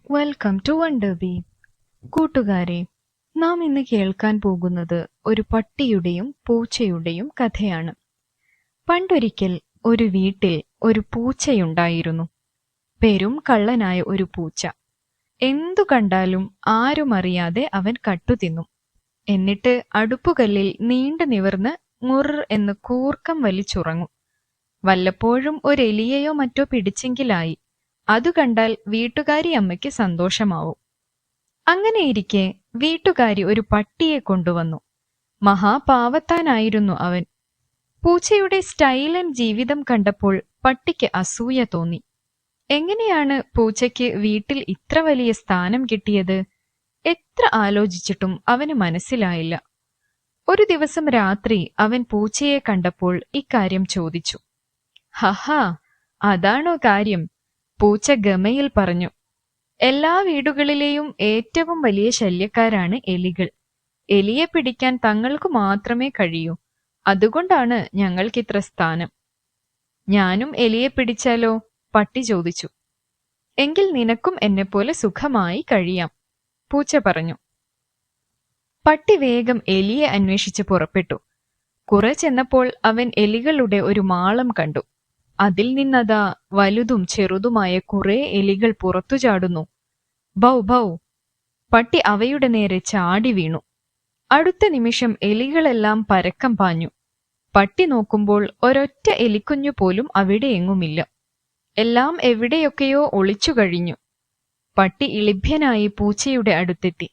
Welcome to wonder B. കൂട്ടുകാരെ, നാം ഇന്ന് കേൾക്കാൻ പോകുന്നത് ഒരു പട്ടിയുടെയും പൂച്ചയുടെയും കഥയാണ്. പണ്ടൊരിക്കൽ ഒരു വീട്ടിൽ ഒരു പൂച്ചയുണ്ടായിരുന്നു. പെരും കള്ളനായ ഒരു പൂച്ച. എന്തു കണ്ടാലും ആരും അറിയാതെ അവൻ കട്ടുതിന്നും. എന്നിട്ട് അടുപ്പുകല്ലിൽ നീണ്ടു നിവർന്ന് മുർ എന്ന് കൂർക്കം വലിച്ചുറങ്ങും. വല്ലപ്പോഴും ഒരു എലിയെയോ മറ്റോ പിടിച്ചെങ്കിലായി. അതു കണ്ടാൽ വീട്ടുകാരി അമ്മയ്ക്ക് സന്തോഷമാവും. അങ്ങനെയിരിക്കെ വീട്ടുകാരി ഒരു പട്ടിയെ കൊണ്ടുവന്നു. മഹാപാവത്താനായിരുന്നു അവൻ. പൂച്ചയുടെ സ്റ്റൈലൻ ജീവിതം കണ്ടപ്പോൾ പട്ടിക്ക് അസൂയ തോന്നി. എങ്ങനെയാണ് പൂച്ചയ്ക്ക് വീട്ടിൽ ഇത്ര വലിയ സ്ഥാനം കിട്ടിയത്? എത്ര ആലോചിച്ചിട്ടും അവന് മനസ്സിലായില്ല. ഒരു ദിവസം രാത്രി അവൻ പൂച്ചയെ കണ്ടപ്പോൾ ഇക്കാര്യം ചോദിച്ചു. ഹഹാ, അതാണോ കാര്യം? പൂച്ച ഗമയിൽ പറഞ്ഞു. എല്ലാ വീടുകളിലെയും ഏറ്റവും വലിയ ശല്യക്കാരാണ് എലികൾ. എലിയെ പിടിക്കാൻ തങ്ങൾക്ക് മാത്രമേ കഴിയൂ. അതുകൊണ്ടാണ് ഞങ്ങൾക്കിത്ര സ്ഥാനം. ഞാനും എലിയെ പിടിച്ചാലോ? പട്ടി ചോദിച്ചു. എങ്കിൽ നിനക്കും എന്നെപ്പോലെ സുഖമായി കഴിയാം, പൂച്ച പറഞ്ഞു. പട്ടി വേഗം എലിയെ അന്വേഷിച്ച് പുറപ്പെട്ടു. കുറെ ചെന്നപ്പോൾ അവൻ എലികളുടെ ഒരു മാളം കണ്ടു. അതിൽ നിന്നതാ വലുതും ചെറുതുമായ കുറെ എലികൾ പുറത്തു ചാടുന്നു. Bow bow! പട്ടി അവയുടെ നേരെ ചാടി വീണു. അടുത്ത നിമിഷം എലികളെല്ലാം പരക്കം പാഞ്ഞു. പട്ടി നോക്കുമ്പോൾ ഒരൊറ്റ എലിക്കുഞ്ഞു പോലും അവിടെ എങ്ങുമില്ല. എല്ലാം എവിടെയൊക്കെയോ ഒളിച്ചു കഴിഞ്ഞു. പട്ടി ഇളിഭ്യനായി പൂച്ചയുടെ അടുത്തെത്തി.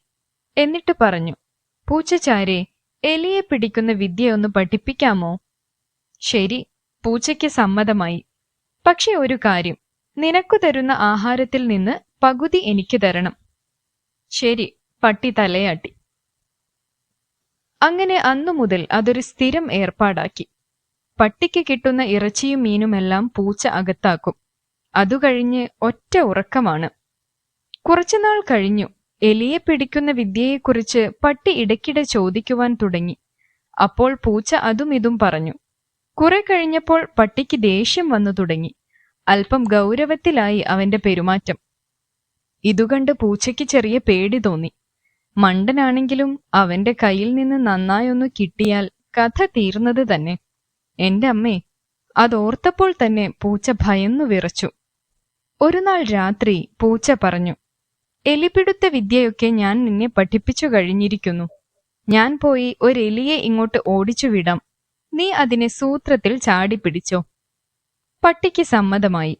എന്നിട്ട് പറഞ്ഞു, പൂച്ചച്ചാരെ, എലിയെ പിടിക്കുന്ന വിദ്യ ഒന്ന് പഠിപ്പിക്കാമോ? ശരി, പൂച്ചയ്ക്ക് സമ്മതമായി. പക്ഷെ ഒരു കാര്യം, നിനക്കു തരുന്ന ആഹാരത്തിൽ നിന്ന് പകുതി എനിക്ക് തരണം. ശരി, പട്ടി തലയാട്ടി. അങ്ങനെ അന്നു മുതൽ അതൊരു സ്ഥിരം ഏർപ്പാടാക്കി. പട്ടിക്ക് കിട്ടുന്ന ഇറച്ചിയും മീനുമെല്ലാം പൂച്ച അകത്താക്കും. അതുകഴിഞ്ഞ് ഒറ്റ ഉറക്കമാണ്. കുറച്ചുനാൾ കഴിഞ്ഞു. എലിയെ പിടിക്കുന്ന വിദ്യയെക്കുറിച്ച് പട്ടി ഇടയ്ക്കിടെ ചോദിക്കുവാൻ തുടങ്ങി. അപ്പോൾ പൂച്ച അതും ഇതും പറഞ്ഞു. കുറെ കഴിഞ്ഞപ്പോൾ പട്ടിക്ക് ദേഷ്യം വന്നു തുടങ്ങി. അല്പം ഗൗരവത്തിലായി അവന്റെ പെരുമാറ്റം. ഇതുകണ്ട് പൂച്ചയ്ക്ക് ചെറിയ പേടി തോന്നി. മണ്ടനാണെങ്കിലും അവന്റെ കയ്യിൽ നിന്ന് നന്നായൊന്നു കിട്ടിയാൽ കഥ തീർന്നത് തന്നെ. എന്റെ അമ്മേ! അതോർത്തപ്പോൾ തന്നെ പൂച്ച ഭയന്നു വിറച്ചു. ഒരു നാൾ രാത്രി പൂച്ച പറഞ്ഞു, എലിപിടുത്ത വിദ്യയൊക്കെ ഞാൻ നിന്നെ പഠിപ്പിച്ചു കഴിഞ്ഞിരിക്കുന്നു. ഞാൻ പോയി ഒരെലിയെ ഇങ്ങോട്ട് ഓടിച്ചു വിടാം. നീ അതിനെ സൂത്രത്തിൽ ചാടിപ്പിടിച്ചോ. പട്ടിക്ക് സമ്മതമായി.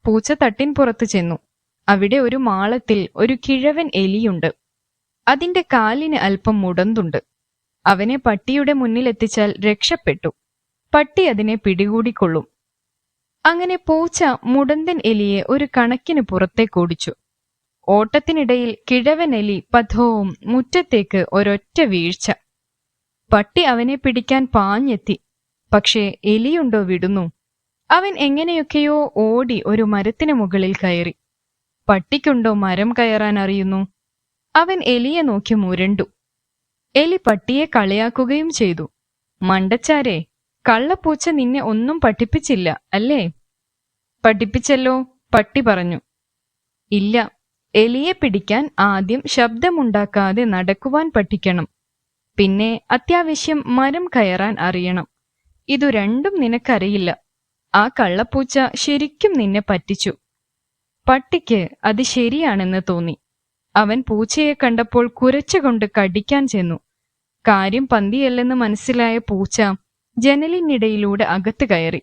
പൂച്ച തട്ടിൻ പുറത്തു ചെന്നു. അവിടെ ഒരു മാളത്തിൽ ഒരു കിഴവൻ എലിയുണ്ട്. അതിന്റെ കാലിന് അല്പം മുടന്തുണ്ട്. അവനെ പട്ടിയുടെ മുന്നിലെത്തിച്ചാൽ രക്ഷപ്പെട്ടു. പട്ടി അതിനെ പിടികൂടിക്കൊള്ളും. അങ്ങനെ പൂച്ച മുടന്തൻ എലിയെ ഒരു കണക്കിന് പുറത്തേക്കോടിച്ചു. ഓട്ടത്തിനിടയിൽ കിഴവൻ എലി പഥവും മുറ്റത്തേക്ക് ഒരൊറ്റ വീഴ്ച. പട്ടി അവനെ പിടിക്കാൻ പാഞ്ഞെത്തി. പക്ഷേ എലിയുണ്ടോ വിടുന്നു. അവൻ എങ്ങനെയൊക്കെയോ ഓടി ഒരു മരത്തിന് മുകളിൽ കയറി. പട്ടിക്കുണ്ടോ മരം കയറാൻ അറിയുന്നു. അവൻ എലിയെ നോക്കി മുരണ്ടു. എലി പട്ടിയെ കളിയാക്കുകയും ചെയ്തു. മണ്ടച്ചാരെ, കള്ളപ്പൂച്ച നിന്നെ ഒന്നും പഠിപ്പിച്ചില്ല അല്ലേ? പഠിപ്പിച്ചല്ലോ, പട്ടി പറഞ്ഞു. ഇല്ല, എലിയെ പിടിക്കാൻ ആദ്യം ശബ്ദമുണ്ടാക്കാതെ നടക്കുവാൻ പഠിക്കണം. പിന്നെ അത്യാവശ്യം മരം കയറാൻ അറിയണം. ഇതു രണ്ടും നിനക്കറിയില്ല. ആ കള്ളപ്പൂച്ച ശരിക്കും നിന്നെ പറ്റിച്ചു. പട്ടിക്ക് അത് ശരിയാണെന്ന് തോന്നി. അവൻ പൂച്ചയെ കണ്ടപ്പോൾ കുരച്ചുകൊണ്ട് കടിക്കാൻ ചെന്നു. കാര്യം പന്തിയല്ലെന്ന് മനസ്സിലായ പൂച്ച ജനലിനിടയിലൂടെ അകത്ത് കയറി.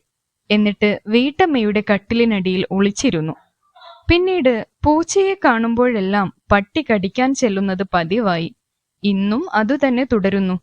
എന്നിട്ട് വീട്ടമ്മയുടെ കട്ടിലിനടിയിൽ ഒളിച്ചിരുന്നു. പിന്നീട് പൂച്ചയെ കാണുമ്പോഴെല്ലാം പട്ടി കടിക്കാൻ ചെല്ലുന്നത് പതിവായി. ഇന്നും അതുതന്നെ തുടരുന്നു.